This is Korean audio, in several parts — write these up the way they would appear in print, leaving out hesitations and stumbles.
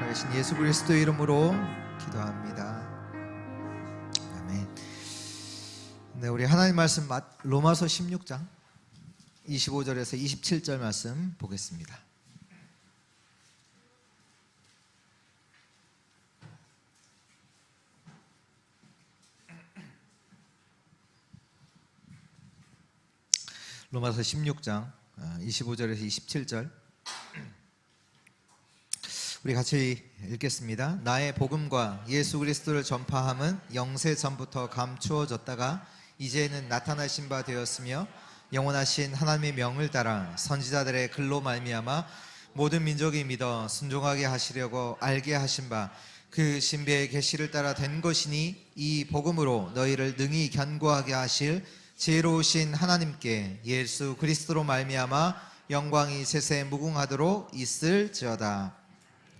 살아계신 예수 그리스도의 이름으로 기도합니다. 아멘. 네, 우리 하나님 말씀 로마서 16장 25절에서 27절 말씀 보겠습니다. 로마서 16장 25절에서 27절 우리 같이 읽겠습니다. 나의 복음과 예수 그리스도를 전파함은 영세 전부터 감추어졌다가 이제는 나타나신 바 되었으며 영원하신 하나님의 명을 따라 선지자들의 글로 말미암아 모든 민족이 믿어 순종하게 하시려고 알게 하신 바 그 신비의 계시를 따라 된 것이니 이 복음으로 너희를 능히 견고하게 하실 지혜로우신 하나님께 예수 그리스도로 말미암아 영광이 세세 무궁하도록 있을지어다.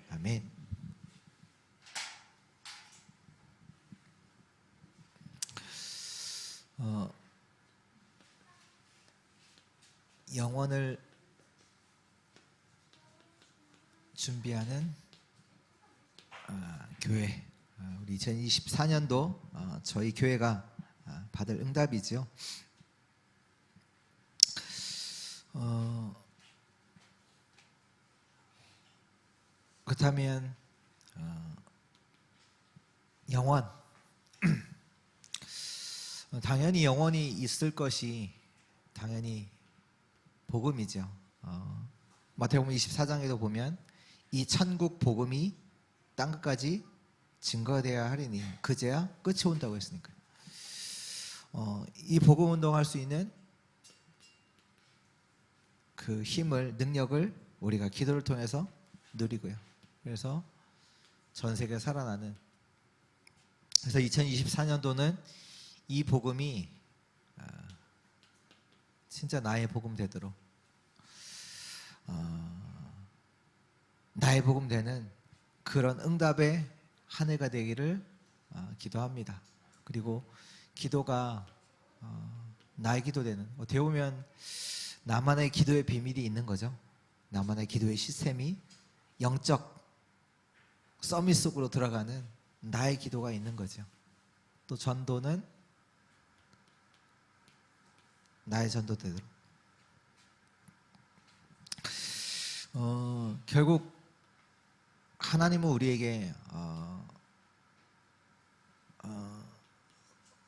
아멘. 영원을 준비하는 교회, 우리 2024년도 저희 교회가 받을 응답이죠. 그렇다면 영원 당연히 영원히 있을 것이 당연히 복음이죠. 마태복음 24장에도 보면 이 천국 복음이 땅끝까지 증거되어야 하리니 그제야 끝이 온다고 했으니까요. 이 복음 운동할 수 있는 그 힘을, 능력을 우리가 기도를 통해서 누리고요. 그래서 전 세계 살아나는, 그래서 2024년도는 이 복음이 진짜 나의 복음 되도록, 나의 복음 되는 그런 응답의 한 해가 되기를 기도합니다. 그리고 기도가 나의 기도되는, 어떻게 보면 나만의 기도의 비밀이 있는 거죠. 나만의 기도의 시스템이, 영적 서밋 속으로 들어가는 나의 기도가 있는 거죠. 또 전도는 나의 전도 되도록. 결국 하나님은 우리에게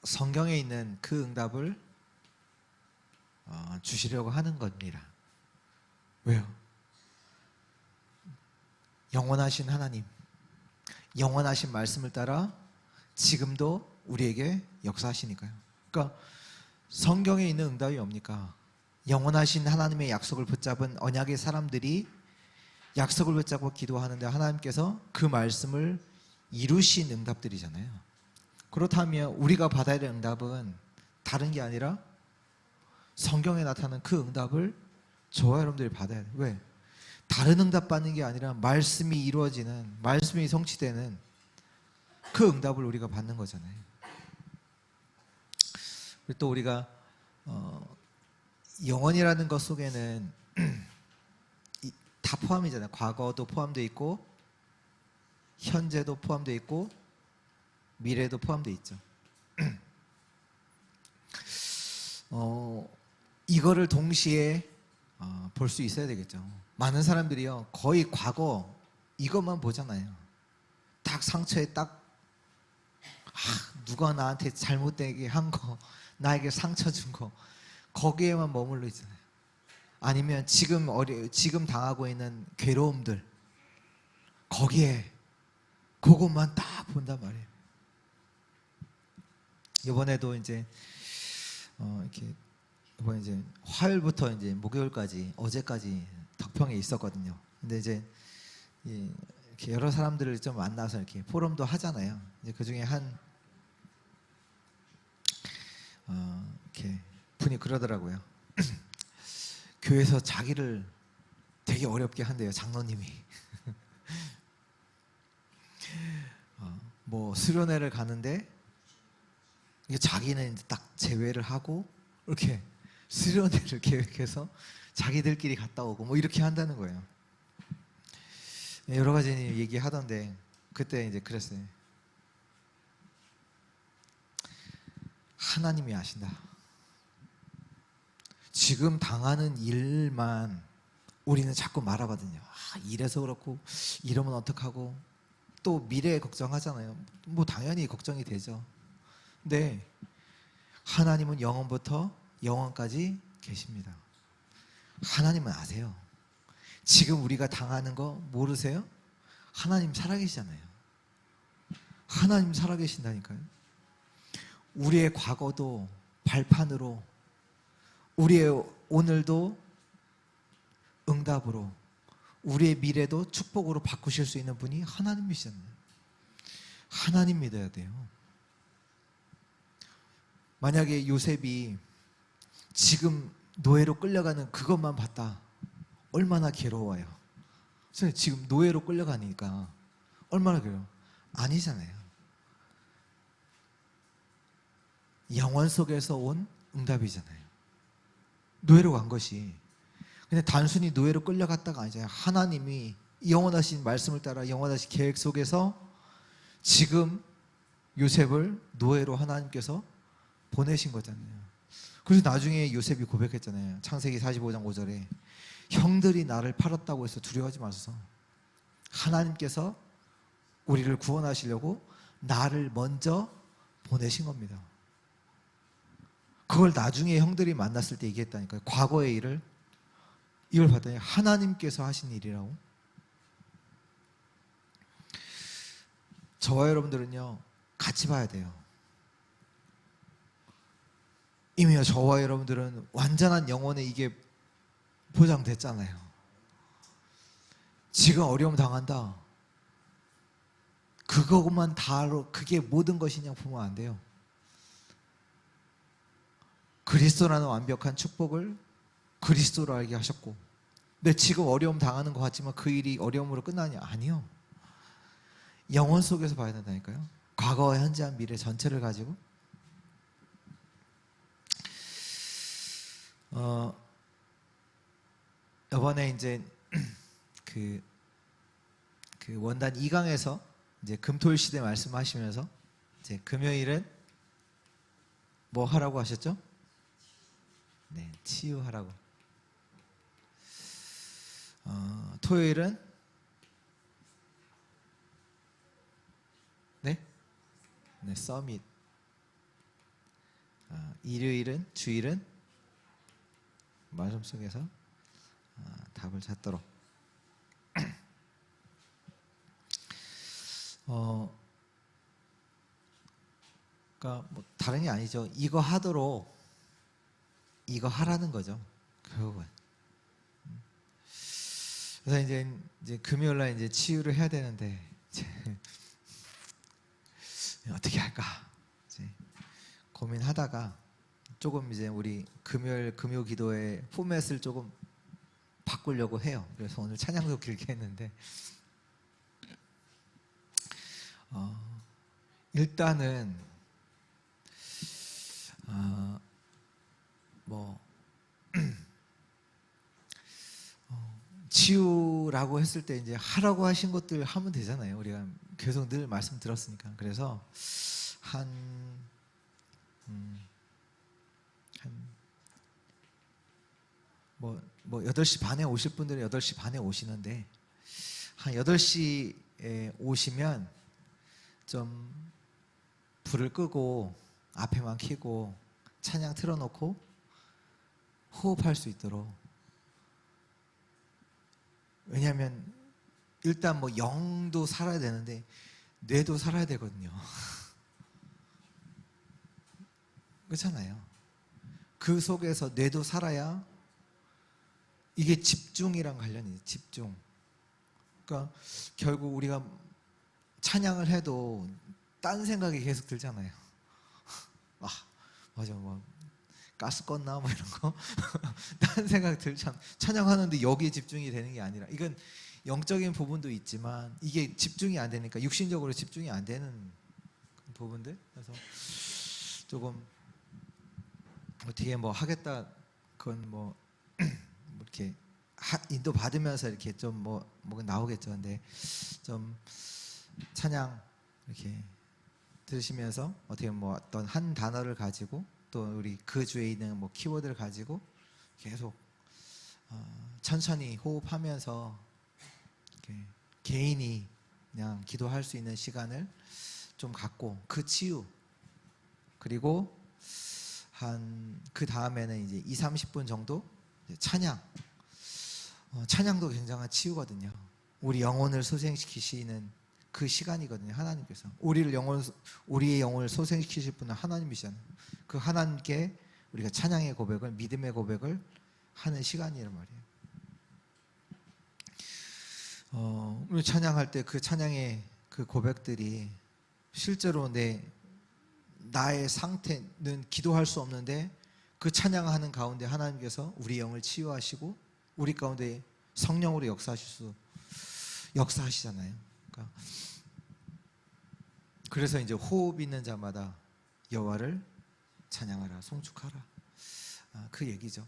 성경에 있는 그 응답을 주시려고 하는 겁니다. 왜요? 영원하신 하나님, 영원하신 말씀을 따라 지금도 우리에게 역사하시니까요. 그러니까 성경에 있는 응답이 뭡니까? 영원하신 하나님의 약속을 붙잡은 언약의 사람들이 약속을 붙잡고 기도하는데 하나님께서 그 말씀을 이루신 응답들이잖아요. 그렇다면 우리가 받아야 될 응답은 다른 게 아니라 성경에 나타나는 그 응답을 저와 여러분들이 받아야 돼요. 왜? 다른 응답 받는 게 아니라 말씀이 이루어지는, 말씀이 성취되는 그 응답을 우리가 받는 거잖아요. 그리고 또 우리가 영원이라는 것 속에는 다 포함이잖아요. 과거도 포함되어 있고 현재도 포함되어 있고 미래도 포함되어 있죠. 이거를 동시에 볼 수 있어야 되겠죠. 많은 사람들이요, 거의 과거 이것만 보잖아요. 딱 상처에 딱 누가 나한테 잘못되게 한 거, 나에게 상처 준 거, 거기에만 머물러 있잖아요. 아니면 지금 당하고 있는 괴로움들, 거기에 그것만 딱 본단 말이에요. 이번에도 이제 이번에 이제 화요일부터 이제 목요일까지, 어제까지 덕평에 있었거든요. 근데 이제 이렇게 여러 사람들을 좀 만나서 이렇게 포럼도 하잖아요. 이제 그 중에 이렇게 분이 그러더라고요. 교회에서 자기를 되게 어렵게 한대요, 장로님이. 뭐 수련회를 가는데 이게 자기는 이제 딱 제외를 하고 이렇게 수련회를 계획해서 자기들끼리 갔다 오고 뭐 이렇게 한다는 거예요. 여러 가지 얘기하던데 그때 이제 그랬어요. 하나님이 아신다. 지금 당하는 일만 우리는 자꾸 말하거든요. 이래서 그렇고 이러면 어떡하고 또 미래 걱정하잖아요. 뭐 당연히 걱정이 되죠. 근데 하나님은 영원부터 영원까지 계십니다. 하나님은 아세요. 지금 우리가 당하는 거 모르세요? 하나님 살아계시잖아요. 하나님 살아계신다니까요. 우리의 과거도 발판으로, 우리의 오늘도 응답으로, 우리의 미래도 축복으로 바꾸실 수 있는 분이 하나님이시잖아요. 하나님 믿어야 돼요. 만약에 요셉이 지금 노예로 끌려가는 그것만 봤다, 얼마나 괴로워요. 지금 노예로 끌려가니까 얼마나 괴로워. 아니잖아요. 영원 속에서 온 응답이잖아요. 노예로 간 것이. 근데 단순히 노예로 끌려갔다가 아니잖아요. 하나님이 영원하신 말씀을 따라 영원하신 계획 속에서 지금 요셉을 노예로 하나님께서 보내신 거잖아요. 그래서 나중에 요셉이 고백했잖아요. 창세기 45장 5절에 형들이 나를 팔았다고 해서 두려워하지 마소서. 하나님께서 우리를 구원하시려고 나를 먼저 보내신 겁니다. 그걸 나중에 형들이 만났을 때 얘기했다니까요. 과거의 일을, 이걸 봤더니 하나님께서 하신 일이라고. 저와 여러분들은요, 같이 봐야 돼요. 이미 저와 여러분들은 완전한 영혼에 이게 보장됐잖아요. 지금 어려움 당한다, 그것만 다로 그게 모든 것이냐 보면 안 돼요. 그리스도라는 완벽한 축복을 그리스도로 알게 하셨고, 근데 지금 어려움 당하는 것 같지만 그 일이 어려움으로 끝나냐? 아니요. 영혼 속에서 봐야 된다니까요. 과거, 현재, 미래 전체를 가지고. 이번에 이제 그 원단 2강에서 이제 금토일 시대 말씀하시면서 이제 금요일은 뭐 하라고 하셨죠? 네, 치유하라고. 토요일은 네, 서밋. 일요일은, 주일은 말씀 속에서 답을 찾도록. 그러니까 뭐 다른 게 아니죠. 이거 하도록 이거 하라는 거죠. 결국은. 그래서 이제 금요일 날 이제 치유를 해야 되는데 이제 어떻게 할까 이제 고민하다가 조금 이제 우리 금요일 금요 기도의 포맷을 조금 바꾸려고 해요. 그래서 오늘 찬양도 길게 했는데 일단은 뭐 치유라고 했을 때 이제 하라고 하신 것들 하면 되잖아요. 우리가 계속 늘 말씀 들었으니까. 그래서 뭐 8시 반에 오실 분들은 8시 반에 오시는데 한 8시에 오시면 좀 불을 끄고 앞에만 켜고 찬양 틀어놓고 호흡할 수 있도록. 왜냐하면 일단 뭐 영도 살아야 되는데 뇌도 살아야 되거든요. 그렇잖아요. 그 속에서 뇌도 살아야 이게 집중이랑 관련이 있어요. 집중. 그러니까 결국 우리가 찬양을 해도 딴 생각이 계속 들잖아요. 맞아, 뭐 가스 껐나 뭐 이런 거 딴 생각 들잖아. 찬양하는데 여기에 집중이 되는 게 아니라, 이건 영적인 부분도 있지만 이게 집중이 안 되니까 육신적으로 집중이 안 되는 부분들. 그래서 조금 어떻게 뭐 하겠다, 그건 뭐 이렇게 인도 받으면서 이렇게 좀 뭐 나오겠죠. 근데 좀 찬양 이렇게 들으시면서 어떻게 뭐 어떤 한 단어를 가지고 또 우리 그 주에 있는 뭐 키워드를 가지고 계속 천천히 호흡하면서 이렇게 개인이 그냥 기도할 수 있는 시간을 좀 갖고 그 치유 그리고 한 그 다음에는 이제 2, 30분 정도 찬양. 찬양도 굉장한 치유거든요. 우리 영혼을 소생시키시는 그 시간이거든요. 하나님께서 우리의 영혼을 소생시키실 분은 하나님이시잖아요. 그 하나님께 우리가 찬양의 고백을, 믿음의 고백을 하는 시간이란 말이에요. 우리 찬양할 때 그 찬양의 그 고백들이 실제로 나의 상태는 기도할 수 없는데 그 찬양하는 가운데 하나님께서 우리 영을 치유하시고 우리 가운데 성령으로 역사하시잖아요. 그러니까 그래서 이제 호흡 있는 자마다 여호와를 찬양하라, 송축하라. 그 얘기죠.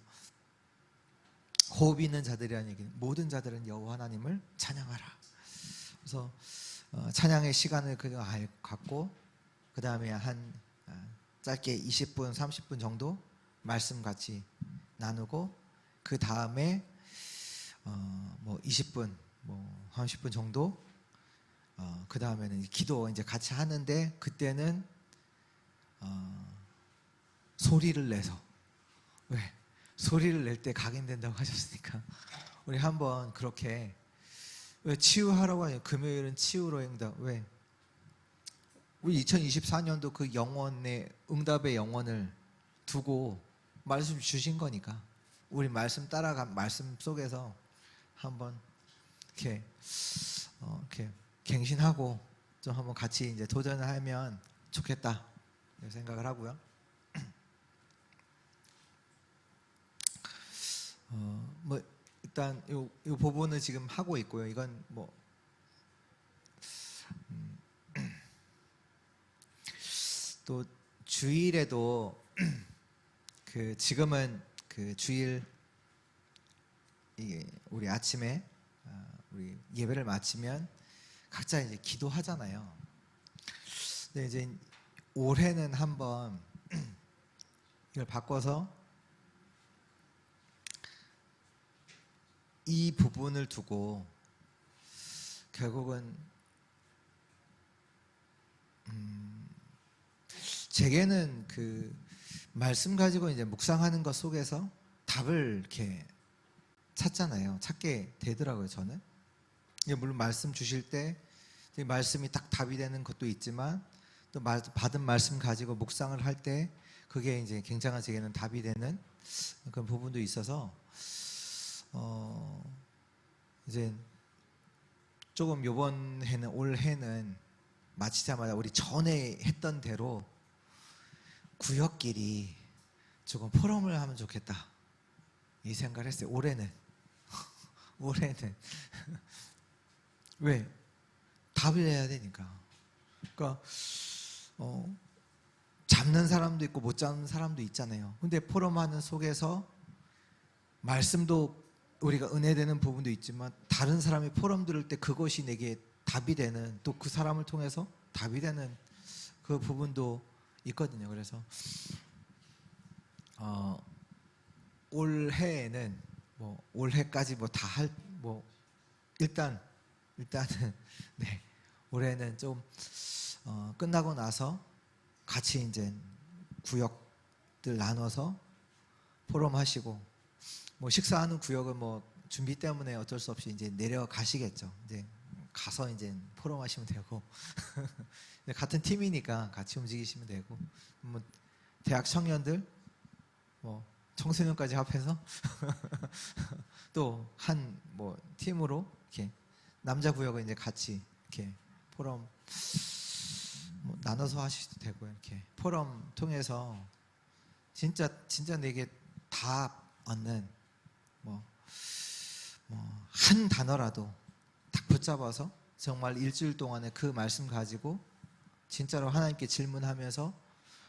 호흡 있는 자들이라는 얘기는 모든 자들은 여호와 하나님을 찬양하라. 그래서 찬양의 시간을 갖고 그 다음에 한 짧게 20분, 30분 정도 말씀 같이 나누고 그 다음에 뭐 20분, 뭐 30분 정도 그 다음에는 기도 이제 같이 하는데 그때는 소리를 내서 왜 소리를 낼 때 각인된다고 하셨으니까 우리 한번 그렇게 왜 치유하라고 하냐 금요일은 치유로 행다 왜 우리 2024년도 그 영혼의 응답의 영혼을 두고 말씀 주신 거니까 우리 말씀 따라간 말씀 속에서 한번 이렇게 갱신하고 좀 한번 같이 이제 도전을 하면 좋겠다 생각을 하고요. 뭐 일단 요 부분을 지금 하고 있고요. 이건 뭐 또 주일에도 그 지금은 그 주일 이게 우리 아침에 우리 예배를 마치면 각자 이제 기도하잖아요. 근데 이제 올해는 한번 이걸 바꿔서 이 부분을 두고 결국은 제게는 그 말씀 가지고 이제 묵상하는 것 속에서 답을 이렇게 찾게 되더라고요. 저는 물론 말씀 주실 때 말씀이 딱 답이 되는 것도 있지만 또 받은 말씀 가지고 묵상을 할 때 그게 이제 굉장한 제게는 답이 되는 그런 부분도 있어서 이제 조금 요번 해는 올해는 마치자마자 우리 전에 했던 대로 구역끼리 조금 포럼을 하면 좋겠다 이 생각을 했어요. 올해는 왜 답을 해야 되니까. 그러니까 잡는 사람도 있고 못 잡는 사람도 있잖아요. 근데 포럼하는 속에서 말씀도 우리가 은혜되는 부분도 있지만 다른 사람이 포럼 들을 때 그것이 내게 답이 되는 또 그 사람을 통해서 답이 되는 그 부분도 있거든요. 그래서 올해에는 뭐 올해까지 뭐 다 할 뭐 일단은 네 올해는 좀 끝나고 나서 같이 이제 구역들 나눠서 포럼하시고 뭐 식사하는 구역은 뭐 준비 때문에 어쩔 수 없이 이제 내려가시겠죠. 이제 가서 이제 포럼하시면 되고 같은 팀이니까 같이 움직이시면 되고 뭐 대학 청년들 뭐 청소년까지 합해서 또 한 뭐 팀으로 이렇게 남자 구역은 이제 같이 이렇게 포럼 뭐 나눠서 하셔도 되고요. 이렇게 포럼 통해서 진짜 내게 답 얻는 뭐 한 단어라도 딱 붙잡아서 정말 일주일 동안에 그 말씀 가지고 진짜로 하나님께 질문하면서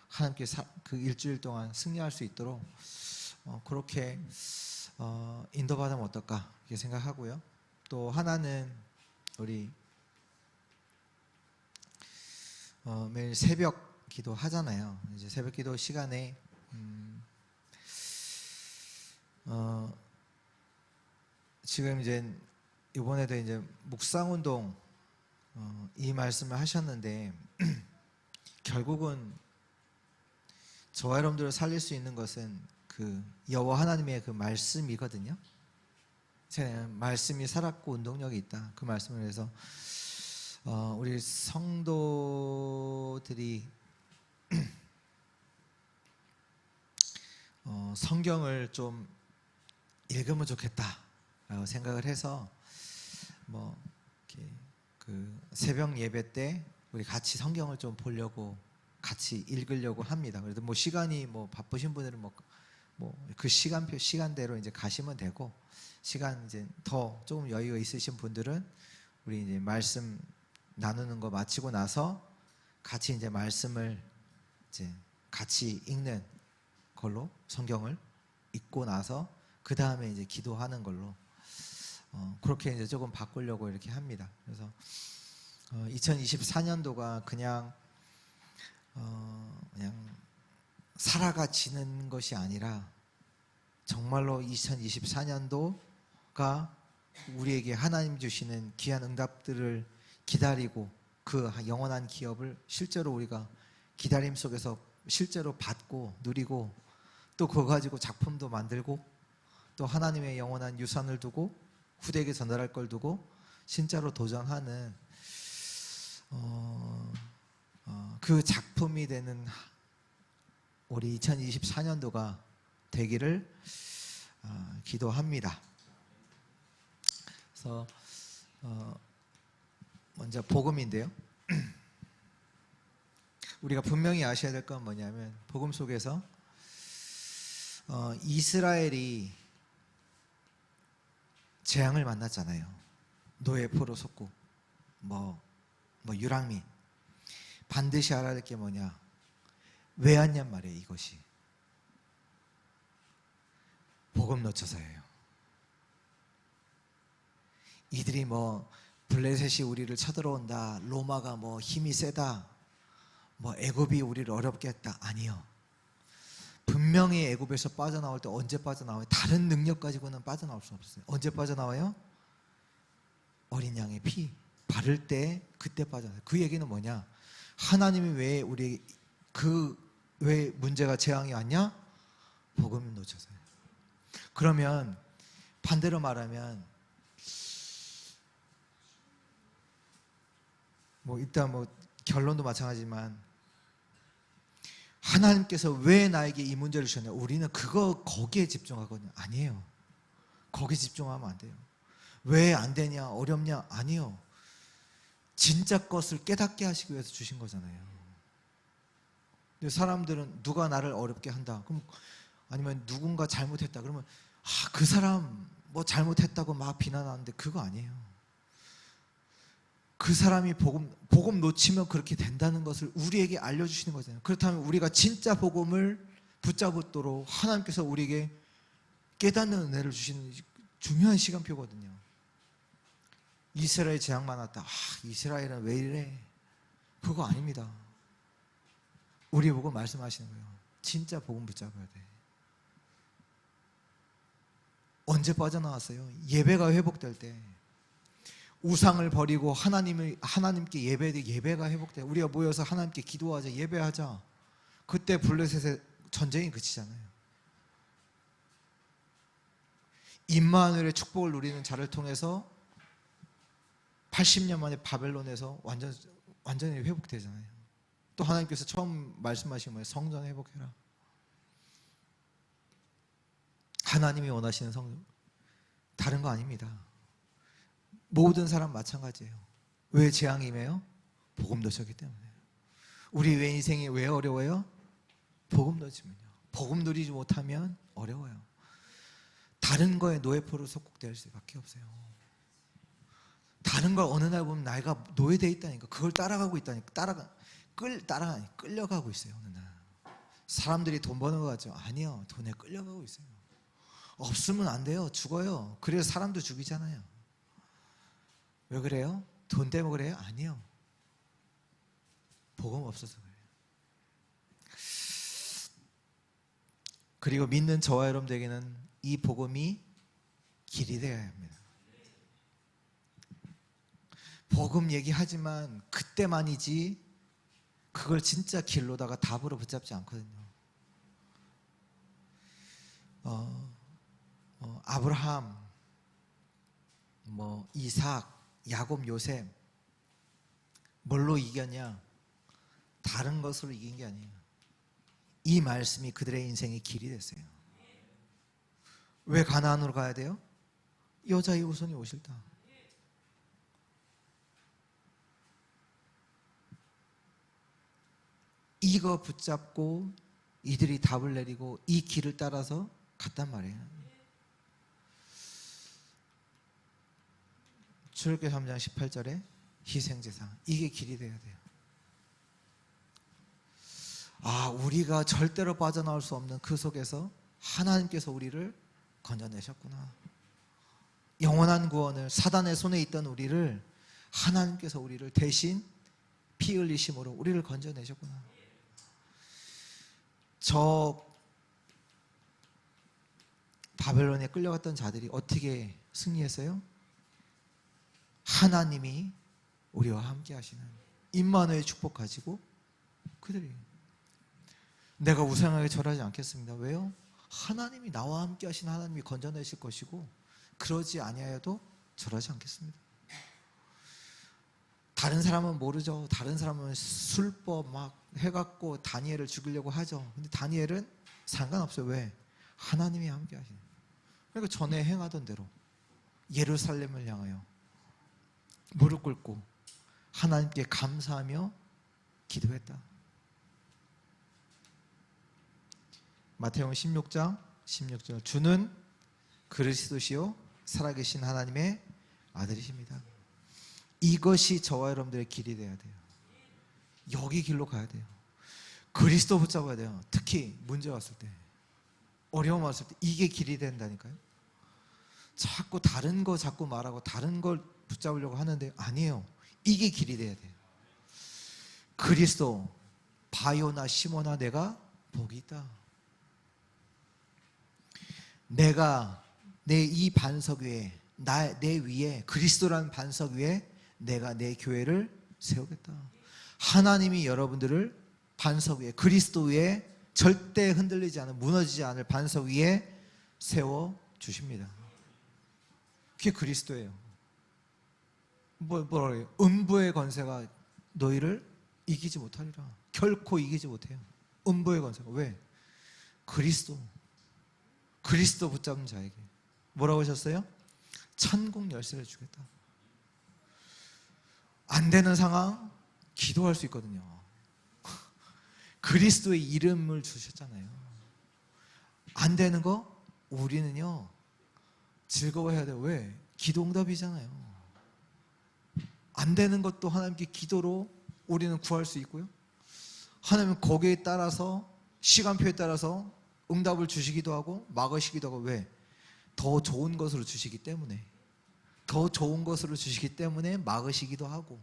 하나님께 그 일주일 동안 승리할 수 있도록 그렇게 인도받으면 어떨까 이렇게 생각하고요. 또 하나는 우리 매일 새벽 기도 하잖아요. 이제 새벽 기도 시간에 지금 이제 이번에도 이제 묵상운동 이 말씀을 하셨는데 결국은 저와 여러분들을 살릴 수 있는 것은 그 여호와 하나님의 그 말씀이거든요. 말씀이 살았고 운동력이 있다. 그 말씀을 해서 우리 성도들이 성경을 좀 읽으면 좋겠다라고 생각을 해서 뭐 이렇게 그 새벽 예배 때 우리 같이 성경을 좀 보려고 같이 읽으려고 합니다. 그래도 뭐 시간이 뭐 바쁘신 분들은 뭐 그 시간대로 이제 가시면 되고, 시간 이제 더 조금 여유가 있으신 분들은 우리 이제 말씀 나누는 거 마치고 나서 같이 이제 말씀을 이제 같이 읽는 걸로, 성경을 읽고 나서 그 다음에 이제 기도하는 걸로 그렇게 이제 조금 바꾸려고 이렇게 합니다. 그래서 2024년도가 그냥 살아가지는 것이 아니라 정말로 2024년도가 우리에게 하나님 주시는 귀한 응답들을 기다리고 그 영원한 기업을 실제로 우리가 기다림 속에서 실제로 받고 누리고, 또 그거 가지고 작품도 만들고, 또 하나님의 영원한 유산을 두고 후대에게 전달할 걸 두고 진짜로 도전하는 그 작품이 되는 우리 2024년도가 되기를 기도합니다. 그래서 먼저 복음인데요. 우리가 분명히 아셔야 될 건 뭐냐면, 복음 속에서 이스라엘이 재앙을 만났잖아요. 노예 포로 속국, 뭐 유랑민. 반드시 알아야 될 게 뭐냐, 왜 왔냔 말이에요. 이것이 복음 놓쳐서예요. 이들이 뭐 블레셋이 우리를 쳐들어온다, 로마가 뭐 힘이 세다, 뭐 애굽이 우리를 어렵게 했다, 아니요. 분명히 애굽에서 빠져나올 때 언제 빠져나와요? 다른 능력 가지고는 빠져나올 수 없어요. 언제 빠져나와요? 어린 양의 피 바를 때 그때 빠져나와요. 그 얘기는 뭐냐, 하나님이 왜 우리 왜 문제가 재앙이 왔냐? 복음을 놓쳐서요. 그러면 반대로 말하면 일단 결론도 마찬가지지만, 하나님께서 왜 나에게 이 문제를 주셨냐, 우리는 거기에 집중하거든요. 아니에요. 거기에 집중하면 안 돼요. 왜 안 되냐, 어렵냐, 아니요. 진짜 것을 깨닫게 하시기 위해서 주신 거잖아요. 근데 사람들은 누가 나를 어렵게 한다, 그럼 아니면 누군가 잘못했다 그러면 그 사람 뭐 잘못했다고 막 비난하는데, 그거 아니에요. 그 사람이 복음 놓치면 그렇게 된다는 것을 우리에게 알려주시는 거잖아요. 그렇다면 우리가 진짜 복음을 붙잡도록 하나님께서 우리에게 깨닫는 은혜를 주시는 중요한 시간표거든요. 이스라엘 재앙만 왔다, 이스라엘은 왜 이래, 그거 아닙니다. 우리 보고 말씀하시는 거예요. 진짜 복음 붙잡아야 돼. 언제 빠져나왔어요? 예배가 회복될 때. 우상을 버리고 하나님께 예배가 회복돼요. 우리가 모여서 하나님께 기도하자, 예배하자. 그때 블레셋의 전쟁이 그치잖아요. 임마누엘의 축복을 누리는 자를 통해서 80년 만에 바벨론에서 완전히 회복되잖아요. 또 하나님께서 처음 말씀하신 거예요. 성전 회복해라. 하나님이 원하시는 성전, 다른 거 아닙니다. 모든 사람 마찬가지예요. 왜 재앙이 임해요? 복음 놓쳤기 때문에. 우리 왜 인생이 왜 어려워요? 복음 놓치면요. 복음 누리지 못하면 어려워요. 다른 거에 노예포로 속국될 수밖에 없어요. 다른 걸 어느 날 보면 나이가 노예되어 있다니까, 그걸 따라가고 있다니까, 끌려가고 있어요. 어느 날 사람들이 돈 버는 거 같죠? 아니요, 돈에 끌려가고 있어요. 없으면 안 돼요. 죽어요. 그래서 사람도 죽이잖아요. 왜 그래요? 돈 때문에 그래요? 아니요. 복음 없어서 그래요. 그리고 믿는 저와 여러분들에게는 이 복음이 길이 되어야 합니다. 복음 얘기하지만 그때만이지 그걸 진짜 길로다가 답으로 붙잡지 않거든요. 아브라함, 이삭, 야곱, 요셉 뭘로 이겼냐? 다른 것으로 이긴 게 아니에요. 이 말씀이 그들의 인생의 길이 됐어요. 왜 가나안으로 가야 돼요? 여자의 후손이 오실다. 이거 붙잡고 이들이 답을 내리고 이 길을 따라서 갔단 말이에요. 출애굽기 3장 18절에 희생제사, 이게 길이 돼야 돼요. 우리가 절대로 빠져나올 수 없는 그 속에서 하나님께서 우리를 건져내셨구나. 영원한 구원을, 사단의 손에 있던 우리를 하나님께서 우리를 대신 피 흘리심으로 우리를 건져내셨구나. 저 바벨론에 끌려갔던 자들이 어떻게 승리했어요? 하나님이 우리와 함께 하시는 임마누엘 축복 가지고 그들이, 내가 우상에게 절하지 않겠습니다. 왜요? 하나님이 나와 함께 하신 하나님이 건져내실 것이고 그러지 아니하여도 절하지 않겠습니다. 다른 사람은 모르죠. 다른 사람은 술법 막 해갖고 다니엘을 죽이려고 하죠. 근데 다니엘은 상관없어요. 왜? 하나님이 함께 하시는. 그러니까 전에 행하던 대로 예루살렘을 향하여 무릎 꿇고 하나님께 감사하며 기도했다. 마태복음 16장 16절, 주는 그리스도시요 살아계신 하나님의 아들이십니다. 이것이 저와 여러분들의 길이 돼야 돼요. 여기 길로 가야 돼요. 그리스도 붙잡아야 돼요. 특히 문제 왔을 때, 어려움 왔을 때 이게 길이 된다니까요. 자꾸 다른 거 자꾸 말하고 다른 걸 붙잡으려고 하는데 아니에요. 이게 길이 돼야 돼요. 그리스도, 바요나 시모나 내가 복이 있다. 내가 내 이 반석 위에, 내 위에, 그리스도라는 반석 위에 내가 내 교회를 세우겠다. 하나님이 여러분들을 반석 위에, 그리스도 위에, 절대 흔들리지 않은, 무너지지 않을 반석 위에 세워 주십니다. 그게 그리스도예요. 뭐라 해요? 음부의 권세가 너희를 이기지 못하리라. 결코 이기지 못해요. 음부의 권세가. 왜? 그리스도 붙잡은 자에게 뭐라고 하셨어요? 천국 열쇠를 주겠다. 안 되는 상황 기도할 수 있거든요. 그리스도의 이름을 주셨잖아요. 안 되는 거 우리는요 즐거워해야 돼요. 왜? 기도 응답이잖아요. 안 되는 것도 하나님께 기도로 우리는 구할 수 있고요. 하나님은 거기에 따라서, 시간표에 따라서 응답을 주시기도 하고 막으시기도 하고. 왜? 더 좋은 것으로 주시기 때문에, 더 좋은 것으로 주시기 때문에 막으시기도 하고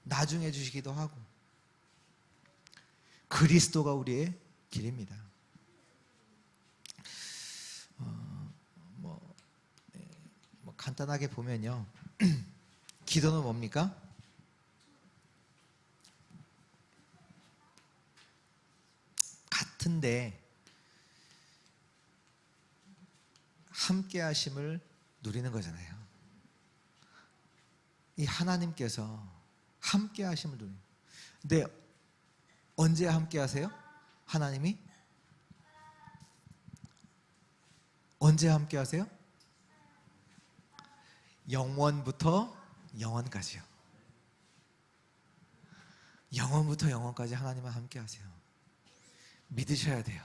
나중에 주시기도 하고. 그리스도가 우리의 길입니다. 간단하게 보면요, 기도는 뭡니까? 같은데 함께 하심을 누리는 거잖아요. 이 하나님께서 함께 하심을 누리는. 근데 언제 함께 하세요? 하나님이 언제 함께 하세요? 영원부터 영원까지요. 영원부터 영원까지 하나님은 함께 하세요. 믿으셔야 돼요.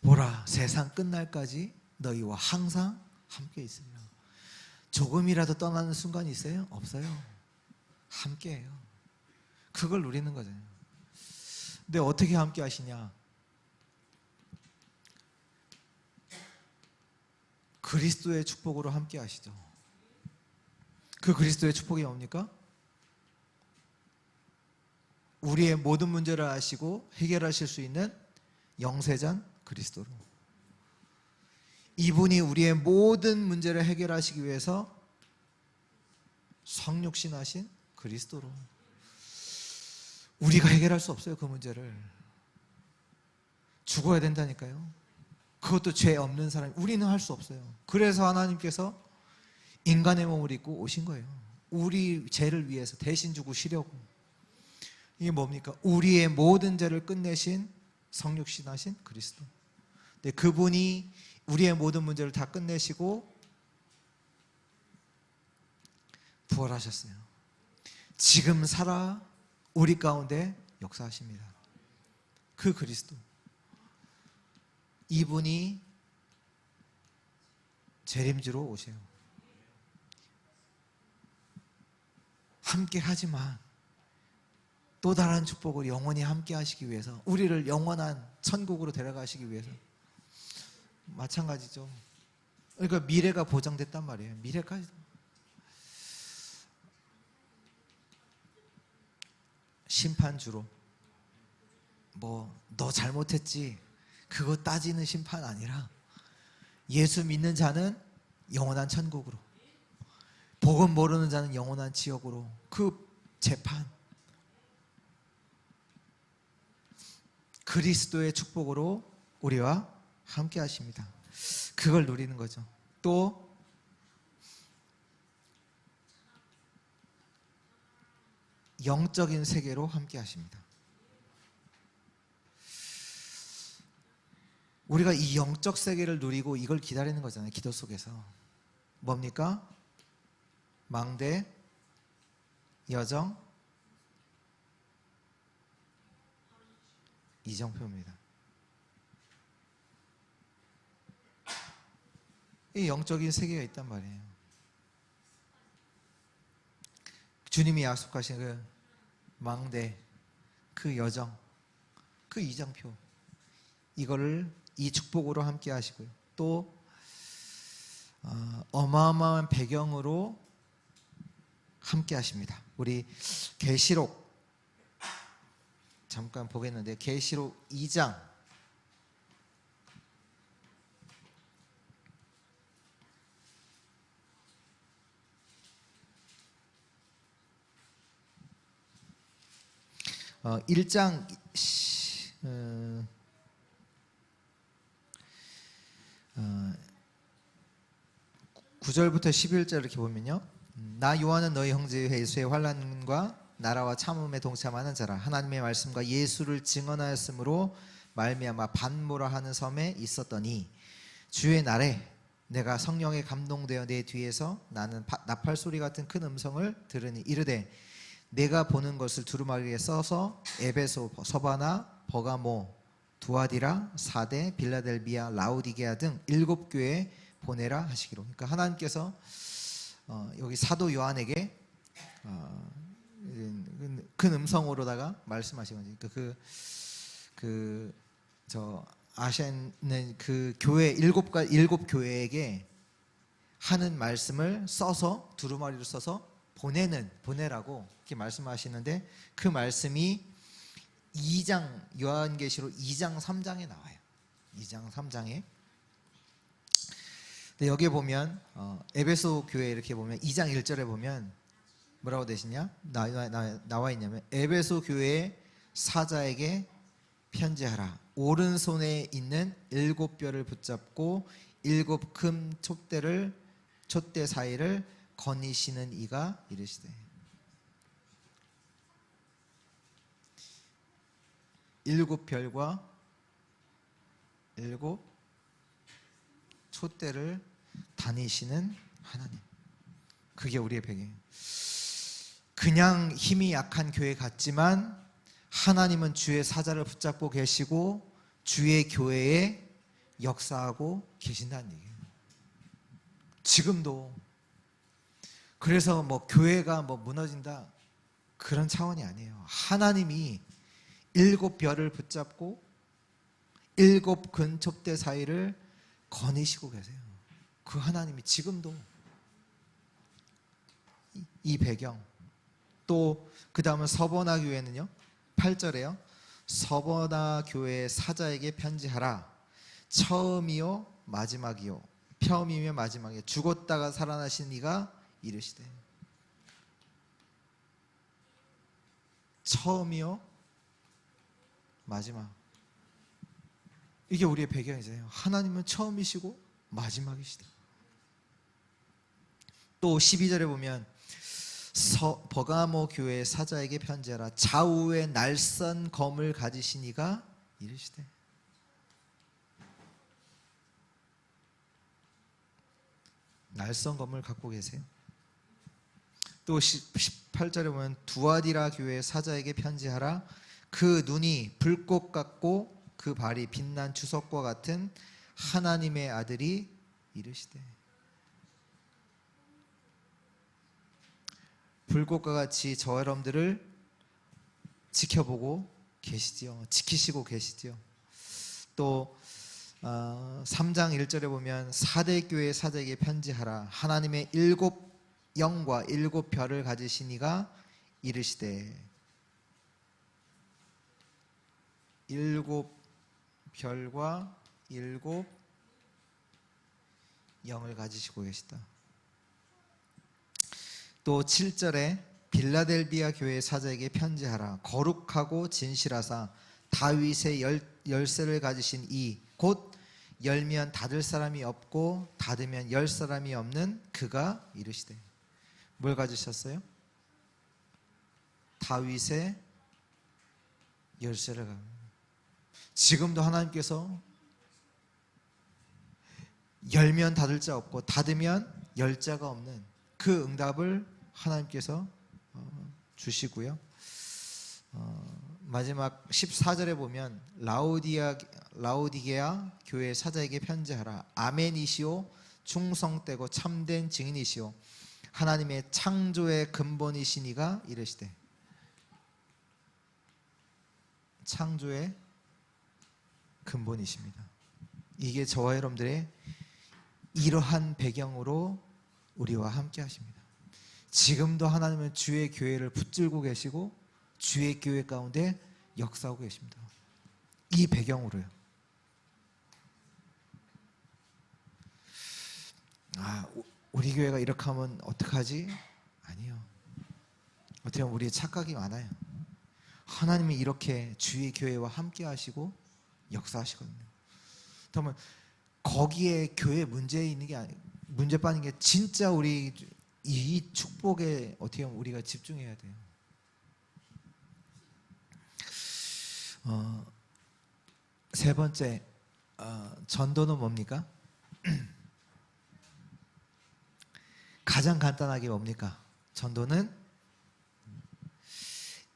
보라, 세상 끝날까지 너희와 항상 함께 있으리라. 조금이라도 떠나는 순간이 있어요? 없어요. 함께해요. 그걸 누리는 거잖아요. 근데 어떻게 함께 하시냐? 그리스도의 축복으로 함께 하시죠. 그 그리스도의 축복이 뭡니까? 우리의 모든 문제를 아시고 해결하실 수 있는 영세전 그리스도로. 이분이 우리의 모든 문제를 해결하시기 위해서 성육신하신 그리스도로. 우리가 해결할 수 없어요. 그 문제를. 죽어야 된다니까요. 그것도 죄 없는 사람. 우리는 할 수 없어요. 그래서 하나님께서 인간의 몸을 입고 오신 거예요. 우리 죄를 위해서 대신 죽으시려고. 이게 뭡니까? 우리의 모든 죄를 끝내신 성육신하신 그리스도. 근데 그분이 우리의 모든 문제를 다 끝내시고 부활하셨어요. 지금 살아 우리 가운데 역사하십니다. 그 그리스도. 이분이 재림지로 오세요. 함께 하지만 또 다른 축복을 영원히 함께 하시기 위해서, 우리를 영원한 천국으로 데려가시기 위해서. 마찬가지죠. 그러니까 미래가 보장됐단 말이에요. 미래까지. 심판주로 너 잘못했지 그거 따지는 심판 아니라 예수 믿는 자는 영원한 천국으로, 복음 모르는 자는 영원한 지옥으로. 그 재판, 그리스도의 축복으로 우리와 함께 하십니다. 그걸 누리는 거죠. 또 영적인 세계로 함께 하십니다. 우리가 이 영적 세계를 누리고 이걸 기다리는 거잖아요. 기도 속에서. 뭡니까? 망대, 여정, 이정표입니다. 이 영적인 세계가 있단 말이에요. 주님이 약속하신 그 망대, 그 여정, 그 이정표, 이거를 이 축복으로 함께 하시고요. 또 어마어마한 배경으로 함께 하십니다. 우리 계시록 잠깐 보겠는데, 계시록 2장 1장 9절부터 11절 이렇게 보면요. 나 요한은 너희 형제 예수의 환난과 나라와 참음에 동참하는 자라. 하나님의 말씀과 예수를 증언하였으므로 말미암아 반모라 하는 섬에 있었더니, 주의 날에 내가 성령에 감동되어 내 뒤에서 나는 나팔 소리 같은 큰 음성을 들으니 이르되, 내가 보는 것을 두루마리에 써서 에베소, 서바나, 버가모, 두아디라, 사데, 빌라델비아, 라우디게아 등 7교회에 보내라 하시기로. 그러니까 하나님께서 여기 사도 요한에게 큰 음성으로다가 말씀하신 거죠. 그러니까 아시아는 그 교회 일곱 교회에게 하는 말씀을 써서 두루마리로 써서 보내라고 이렇게 말씀하시는데, 그 말씀이 2장 요한계시록 2장 3장에 나와요. 2장 3장에. 근데 여기에 보면 에베소 교회 이렇게 보면 2장 1절에 보면 뭐라고 되시냐? 나와 있냐면, 에베소 교회의 사자에게 편지하라. 오른손에 있는 7뼈를 붙잡고 7금 촛대 사이를 거니시는 이가 이르시되. 7별과 7 촛대를 다니시는 하나님. 그게 우리의 배경이에요. 그냥 힘이 약한 교회 같지만 하나님은 주의 사자를 붙잡고 계시고 주의 교회에 역사하고 계신다는 얘기예요. 지금도. 그래서 교회가 무너진다 그런 차원이 아니에요. 하나님이 7별을 붙잡고 7 근첩대 사이를 거니시고 계세요. 그 하나님이 지금도 이 배경, 또 그 다음은 서버나 교회는요 8절에요 서버나 교회 사자에게 편지하라. 처음이요 마지막이요 처음이며 마지막이요 죽었다가 살아나신 이가 이르시되. 처음이요 마지막, 이게 우리의 배경이잖아요. 하나님은 처음이시고 마지막이시다. 또 12절에 보면 버가모 교회 사자에게 편지하라. 좌우에 날선 검을 가지신 이가 이르시되. 날선 검을 갖고 계세요. 또 18절에 보면 두아디라 교회 사자에게 편지하라. 그 눈이 불꽃 같고 그 발이 빛난 주석과 같은 하나님의 아들이 이르시되. 불꽃과 같이 저와 여러분들을 지켜보고 계시지요. 지키시고 계시지요. 또 3장 1절에 보면 사대 교회 사자에게 편지하라. 하나님의 7 영과 7 별을 가지신 이가 이르시되. 7 별과 7 영을 가지시고 계시다. 또 7절에 빌라델비아 교회 사자에게 편지하라. 거룩하고 진실하사 다윗의 열쇠를 가지신 이 곧 열면 닫을 사람이 없고 닫으면 열 사람이 없는 그가 이르시되. 뭘 가지셨어요? 다윗의 열쇠를 가지고. 지금도 하나님께서 열면 닫을 자 없고 닫으면 열 자가 없는 그 응답을 하나님께서 주시고요. 마지막 14절에 보면 라오디게아 교회 사자에게 편지하라. 아멘이시오 충성되고 참된 증인이시오 하나님의 창조의 근본이신 이가 이르시되. 창조의 근본이십니다. 이게 저와 여러분들의 이러한 배경으로 우리와 함께 하십니다. 지금도 하나님은 주의 교회를 붙들고 계시고 주의 교회 가운데 역사하고 계십니다. 이 배경으로요. 우리 교회가 이렇게 하면 어떡하지? 아니요. 어떻게 보면 우리의 착각이 많아요. 하나님이 이렇게 주의 교회와 함께 하시고 역사하시거든요. 그러면 거기에 교회 문제 있는 게 아니에요. 문제 빠진 게 진짜 우리 이 축복에 어떻게 보면 우리가 집중해야 돼요. 세 번째, 전도는 뭡니까? 가장 간단하게 뭡니까? 전도는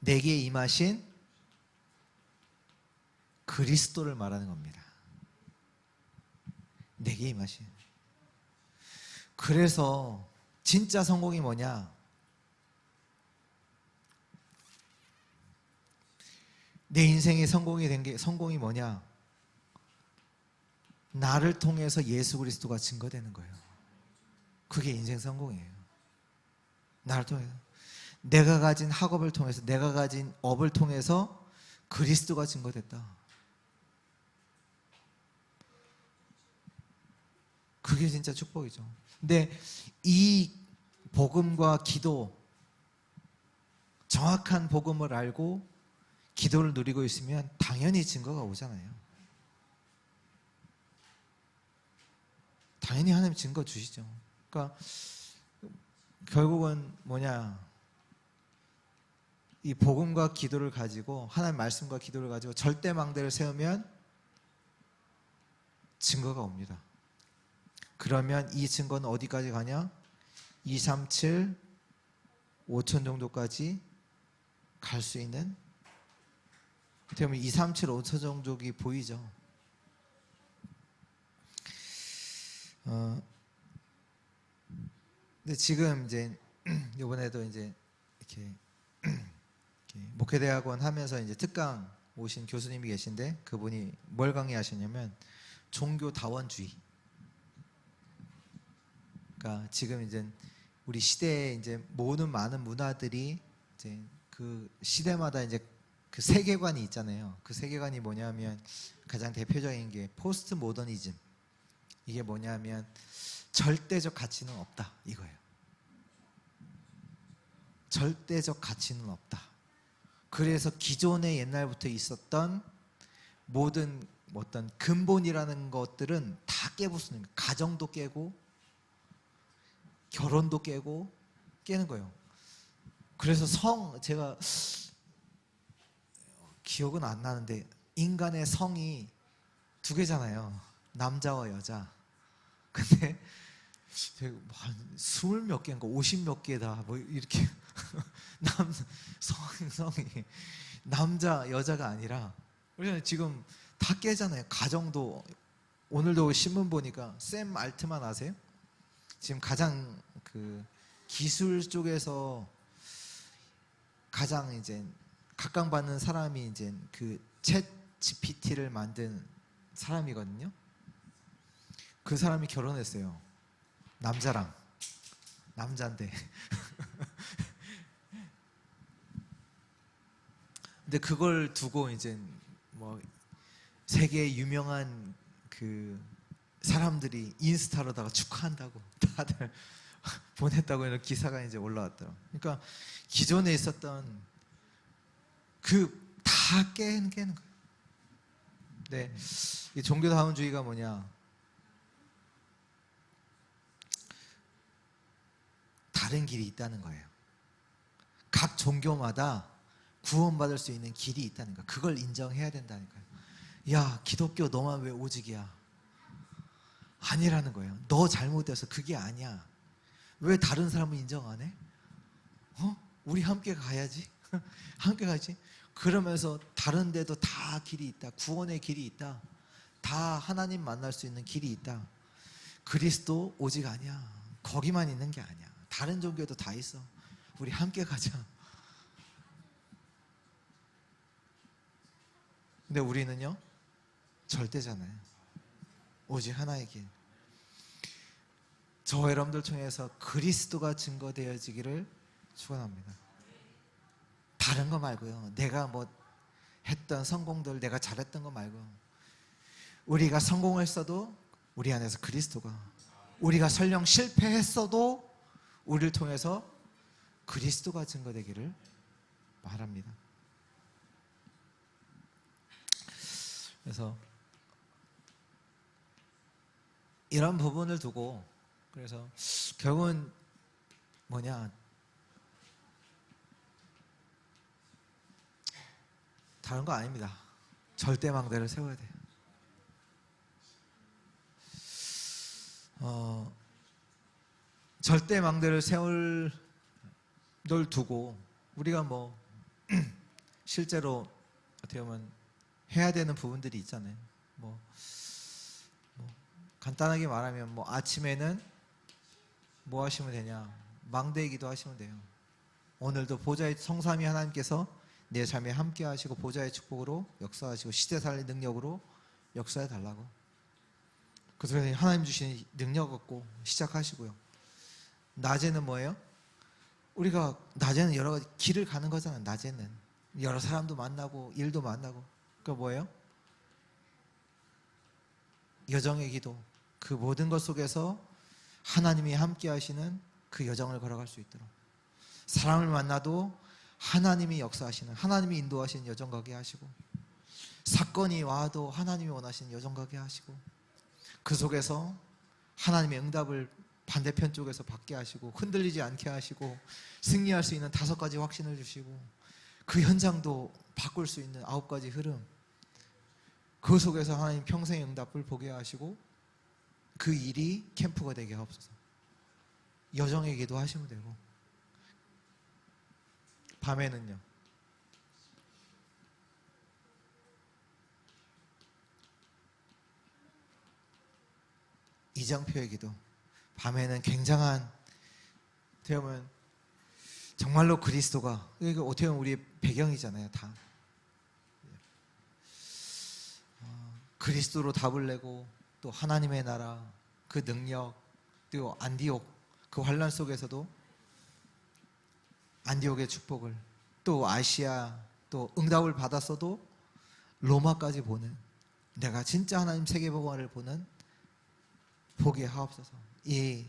내게 임하신 그리스도를 말하는 겁니다. 내게 임하신. 그래서 진짜 성공이 뭐냐? 내 인생의 성공이 된 게 성공이 뭐냐? 나를 통해서 예수 그리스도가 증거되는 거예요. 그게 인생 성공이에요. 나를 통해서 내가 가진 학업을 통해서 내가 가진 업을 통해서 그리스도가 증거됐다. 그게 진짜 축복이죠. 근데 이 복음과 기도, 정확한 복음을 알고 기도를 누리고 있으면 당연히 증거가 오잖아요. 당연히 하나님 증거 주시죠. 그러니까 결국은 뭐냐? 이 복음과 기도를 가지고 하나님 말씀과 기도를 가지고 절대망대를 세우면 증거가 옵니다. 그러면 이 증거는 어디까지 가냐? 237, 5천 정도까지 갈 수 있는, 어떻게 보면 237, 5천 정도가 보이죠. 근데 지금 이제 이번에도 이제 이렇게 목회대학원 하면서 이제 특강 오신 교수님이 계신데 그분이 뭘 강의하시냐면 종교다원주의. 그러니까 지금 이제 우리 시대에 이제 모든 많은 문화들이 이제 그 시대마다 이제 그 세계관이 있잖아요. 그 세계관이 뭐냐면 가장 대표적인 게 포스트 모더니즘. 이게 뭐냐면 절대적 가치는 없다 이거예요. 절대적 가치는 없다. 그래서 기존에 옛날부터 있었던 모든 어떤 근본이라는 것들은 다 깨부수는 거예요. 가정도 깨고 결혼도 깨고 깨는 거예요. 그래서 제가 기억은 안 나는데 인간의 성이 두 개잖아요. 남자와 여자. 근데 한 20몇 개인가 50몇 개다 뭐 이렇게 성이 남자 여자가 아니라 우리는 지금 다 깨잖아요. 가정도 오늘도 신문 보니까 샘 알트만 아세요? 지금 가장 그 기술 쪽에서 가장 이제 각광받는 사람이 이제 그 챗 GPT를 만든 사람이거든요. 그 사람이 결혼했어요. 남자인데. 근데 그걸 두고 이제 뭐 세계 유명한 그 사람들이 인스타로다가 축하한다고 다들 보냈다고 이런 기사가 이제 올라왔더라고요. 그러니까 기존에 있었던 그 다 깨는 거예요. 근데 이 종교다원주의가 뭐냐? 다른 길이 있다는 거예요. 각 종교마다 구원받을 수 있는 길이 있다는 거. 그걸 인정해야 된다니까요. 야, 기독교 너만 왜 오직이야? 아니라는 거예요. 너 잘못돼서 그게 아니야. 왜 다른 사람은 인정 안 해? 우리 함께 가야지. 함께 가지. 그러면서 다른 데도 다 길이 있다. 구원의 길이 있다. 다 하나님 만날 수 있는 길이 있다. 그리스도 오직 아니야. 거기만 있는 게 아니야. 다른 종교도 다 있어. 우리 함께 가자. 근데 우리는요, 절대잖아요. 오직 하나의 길. 저 여러분들 통해서 그리스도가 증거되어지기를 축원합니다. 다른 거 말고요. 내가 뭐 했던 성공들, 내가 잘했던 거 말고, 우리가 성공했어도 우리 안에서 그리스도가, 우리가 설령 실패했어도 우리를 통해서 그리스도가 증거되기를 바랍니다. 그래서 이런 부분을 두고, 그래서 결국은 뭐냐, 다른 거 아닙니다. 절대망대를 세워야 돼요. 절대망대를 세울 널 두고 우리가 뭐 실제로 어떻게 보면 해야 되는 부분들이 있잖아요. 뭐 간단하게 말하면 뭐 아침에는 뭐 하시면 되냐? 망대 기도 하시면 돼요. 오늘도 보좌의 성삼위 하나님께서 내 삶에 함께 하시고 보좌의 축복으로 역사하시고 시대 살릴 능력으로 역사해 달라고. 그래서 하나님 주신 능력 갖고 시작하시고요. 낮에는 뭐예요? 우리가 낮에는 여러 가지 길을 가는 거잖아요. 낮에는 여러 사람도 만나고 일도 만나고. 그러니까 뭐예요? 여정의 기도. 그 모든 것 속에서 하나님이 함께 하시는 그 여정을 걸어갈 수 있도록, 사람을 만나도 하나님이 역사하시는, 하나님이 인도하시는 여정 가게 하시고, 사건이 와도 하나님이 원하시는 여정 가게 하시고, 그 속에서 하나님의 응답을 반대편 쪽에서 받게 하시고, 흔들리지 않게 하시고, 승리할 수 있는 5가지 확신을 주시고, 그 현장도 바꿀 수 있는 9가지 흐름, 그 속에서 하나님 평생의 응답을 보게 하시고, 그 일이 캠프가 되게 하옵소서. 여정의 기도 하시면 되고, 밤에는요, 이정표의 기도. 밤에는 굉장한, 어떻게 보면 정말로 그리스도가, 이게 어떻게 보면 우리의 배경이잖아요. 다 그리스도로 답을 내고, 또 하나님의 나라, 그 능력, 또 안디옥, 그 환란 속에서도 안디옥의 축복을, 또 아시아, 또 응답을 받았어도 로마까지 보는, 내가 진짜 하나님 세계복음화를 보는 보게 하옵소서. 예.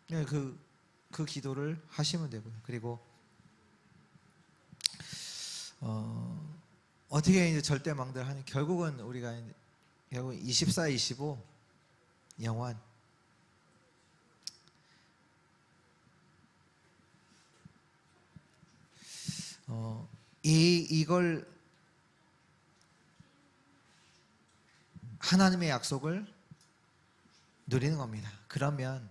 그 기도를 하시면 되고요. 그리고 어떻게 이제 절대망대를 하니, 결국은 우리가 결국 24, 25 영원, 이걸 하나님의 약속을 누리는 겁니다. 그러면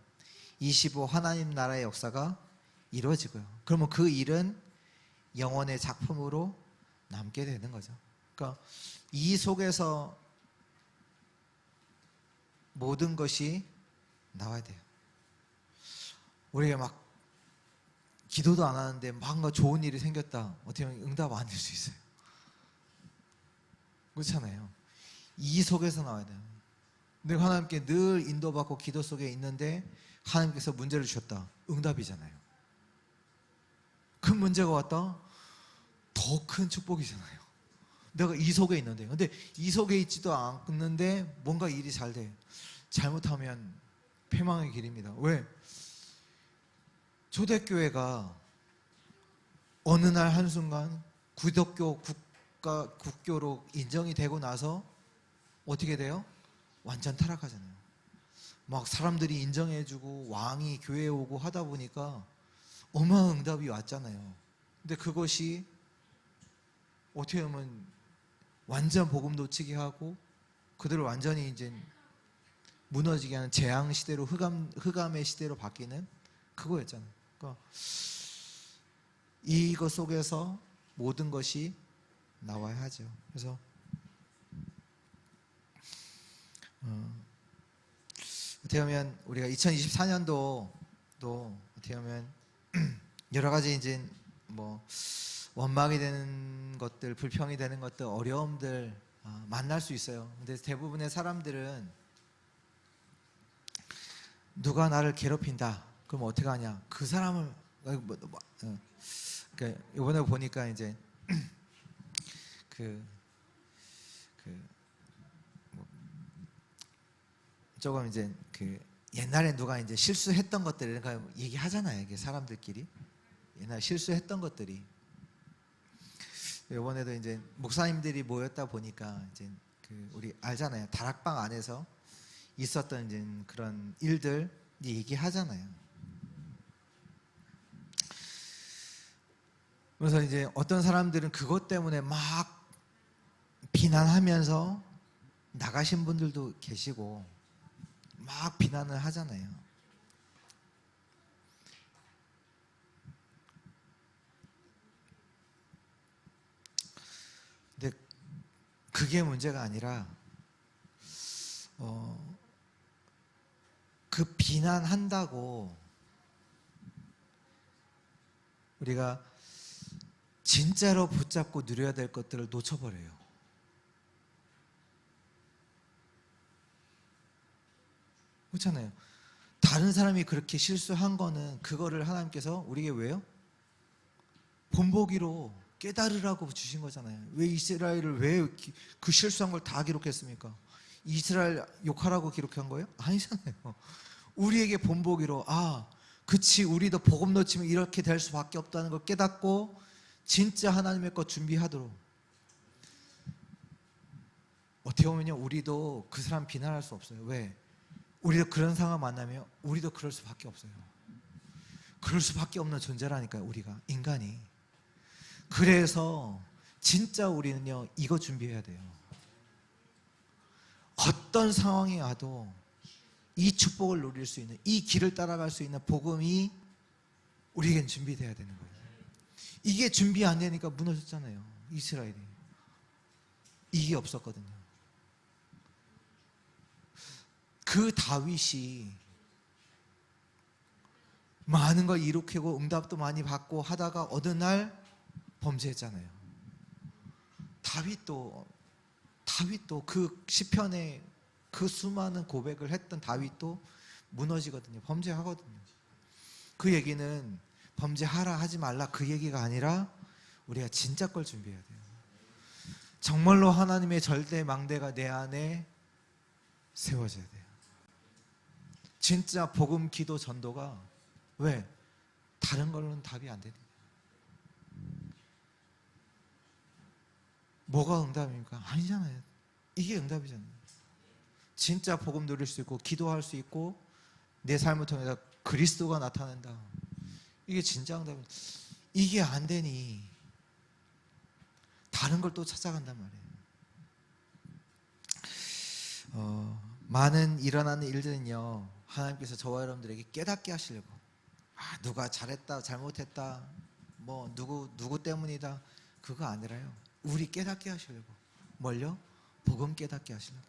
25 하나님 나라의 역사가 이루어지고요. 그러면 그 일은 영원의 작품으로 남게 되는 거죠. 그러니까 이 속에서 모든 것이 나와야 돼요. 우리가 막 기도도 안 하는데 뭔가 좋은 일이 생겼다, 어떻게 보면 응답 안 될 수 있어요. 그렇잖아요. 이 속에서 나와야 돼요. 내가 하나님께 늘 인도받고 기도 속에 있는데 하나님께서 문제를 주셨다, 응답이잖아요. 큰 문제가 왔다, 더 큰 축복이잖아요. 내가 이 속에 있는데, 근데 이 속에 있지도 않는데 뭔가 일이 잘 돼. 잘못하면 패망의 길입니다. 왜? 초대교회가 어느 날 한순간 기독교 국교로 인정이 되고 나서 어떻게 돼요? 완전 타락하잖아요. 막 사람들이 인정해주고 왕이 교회에 오고 하다 보니까 어마어마한 응답이 왔잖아요. 근데 그것이 어떻게 보면 완전 복음 놓치게 하고 그들을 완전히 이제 무너지게 하는 재앙 시대로, 흑암의 시대로 바뀌는 그거였잖아요. 그러니까 이것 속에서 모든 것이 나와야 하죠. 그래서 어떻게 보면 우리가 2024년도 또 어떻게 보면 여러 가지 이제 뭐 원망이 되는 것들, 불평이 되는 것들, 어려움들 만날 수 있어요. 근데 대부분의 사람들은 누가 나를 괴롭힌다, 그럼 어떻게 하냐? 그 사람을 그러니까 이번에 보니까 이제 조금 이제 옛날에 누가 이제 실수했던 것들, 그러니까 얘기하잖아요. 이게 사람들끼리 옛날 실수했던 것들이. 이번에도 이제 목사님들이 모였다 보니까 이제 우리 알잖아요. 다락방 안에서 있었던 이제 그런 일들 이제 얘기하잖아요. 그래서 이제 어떤 사람들은 그것 때문에 막 비난하면서 나가신 분들도 계시고 막 비난을 하잖아요. 근데 그게 문제가 아니라 그 비난한다고 우리가 진짜로 붙잡고 누려야 될 것들을 놓쳐버려요. 그렇잖아요. 다른 사람이 그렇게 실수한 거는 그거를 하나님께서 우리에게 왜요? 본보기로 깨달으라고 주신 거잖아요. 왜 이스라엘을 왜 그 실수한 걸 다 기록했습니까? 이스라엘 욕하라고 기록한 거예요? 아니잖아요. 우리에게 본보기로 그치, 우리도 복음 놓치면 이렇게 될 수밖에 없다는 걸 깨닫고 진짜 하나님의 것 준비하도록. 어떻게 보면요, 우리도 그 사람 비난할 수 없어요. 왜? 우리도 그런 상황 만나면 우리도 그럴 수밖에 없어요. 그럴 수밖에 없는 존재라니까요, 우리가, 인간이. 그래서 진짜 우리는요, 이거 준비해야 돼요. 어떤 상황이 와도 이 축복을 누릴 수 있는, 이 길을 따라갈 수 있는 복음이 우리에겐 준비돼야 되는 거예요. 이게 준비 안 되니까 무너졌잖아요, 이스라엘이. 이게 없었거든요. 그 다윗이 많은 걸 이룩하고 응답도 많이 받고 하다가 어느 날 범죄했잖아요. 다윗도 그 시편에 그 수많은 고백을 했던 다윗도 무너지거든요. 범죄하거든요. 그 얘기는 범죄하라 하지 말라 그 얘기가 아니라 우리가 진짜 걸 준비해야 돼요. 정말로 하나님의 절대 망대가 내 안에 세워져야 돼요. 진짜 복음, 기도, 전도가 왜? 다른 걸로는 답이 안 됩니다. 뭐가 응답입니까? 아니잖아요. 이게 응답이잖아요. 진짜 복음 누릴 수 있고 기도할 수 있고 내 삶을 통해서 그리스도가 나타난다. 이게 진짜 응답입니다. 이게 안 되니 다른 걸 또 찾아간단 말이에요. 많은 일어나는 일들은요, 하나님께서 저와 여러분들에게 깨닫게 하시려고, 누가 잘했다 잘못했다 뭐 누구 때문이다 그거 아니라요, 우리 깨닫게 하시려고. 뭘요? 복음 깨닫게 하시려고.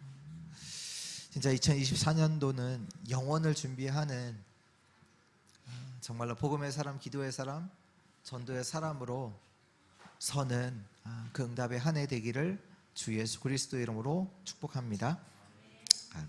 진짜 2024년도는 영혼을 준비하는 정말로 복음의 사람, 기도의 사람, 전도의 사람으로 서는 그 응답의 한 해 되기를 주 예수 그리스도 이름으로 축복합니다. 아멘.